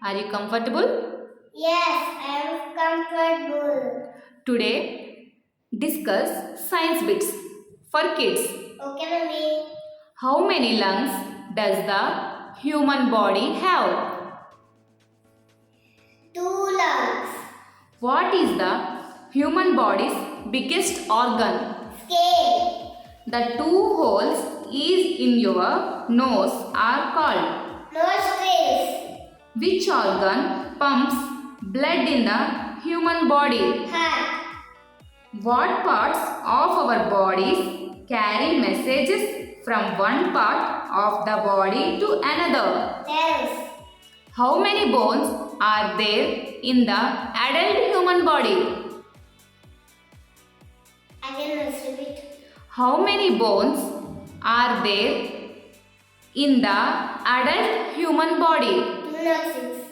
Are you comfortable? Yes, I am comfortable. Today, discuss science bits for kids. Okay, Mummy. How many lungs does the human body have? 2 lungs. What is the human body's biggest organ? Scale. The 2 holes is in your nose are called. Nostrils. Which organ pumps blood in the human body? Heart. What parts of our bodies carry messages from one part of the body to another? Cells. How many bones are there in the adult human body? Again, repeat. How many bones are there in the adult human body? 206.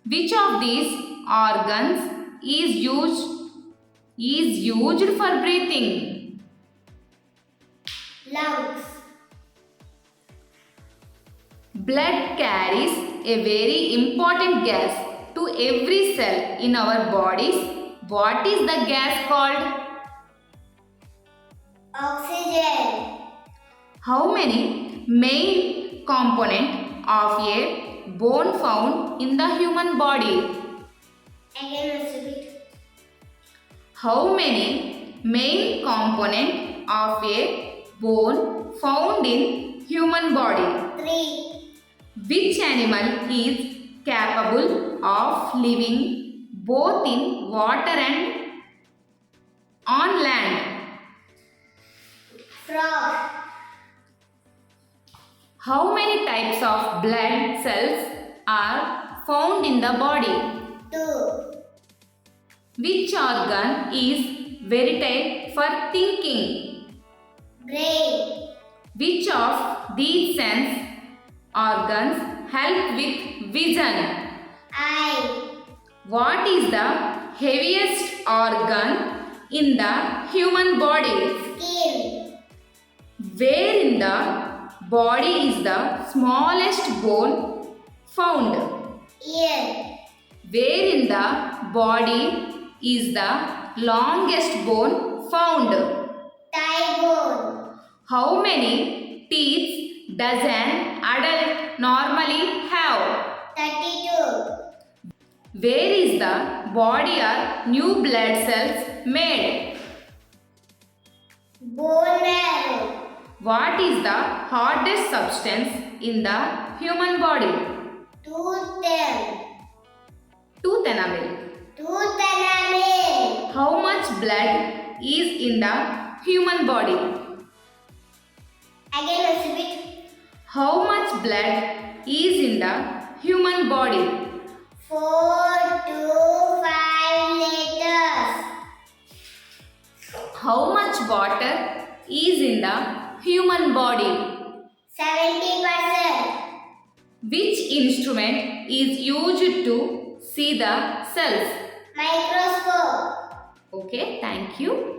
Which of these organs is used for breathing? Lungs. Blood carries a very important gas to every cell in our bodies. What is the gas called? Oxygen. How many main components of a bone found in the human body? Again, repeat. How many main components of a bone found in human body? 3. Which animal is capable of living both in water and on land? Frog. How many types of blood cells are found in the body? 2. Which organ is versatile for thinking? Brain. Which of these sense organs help with vision? Eye. What is the heaviest organ in the human body? Skin. Where in the body is the smallest bone found? Ear. Where in the body is the longest bone found? Thigh bone. How many teeth does an adult normally have? 32. Where is the body or new blood cells made? Bone marrow. What is the hardest substance in the human body? Tooth. Tooth enamel. Tooth enamel. How much blood is in the human body? Again, repeat. How much blood is in the human body? 4 to 5 liters. How much water is in the human body? 70%. Which instrument is used to see the cells? Microscope. Okay, thank you.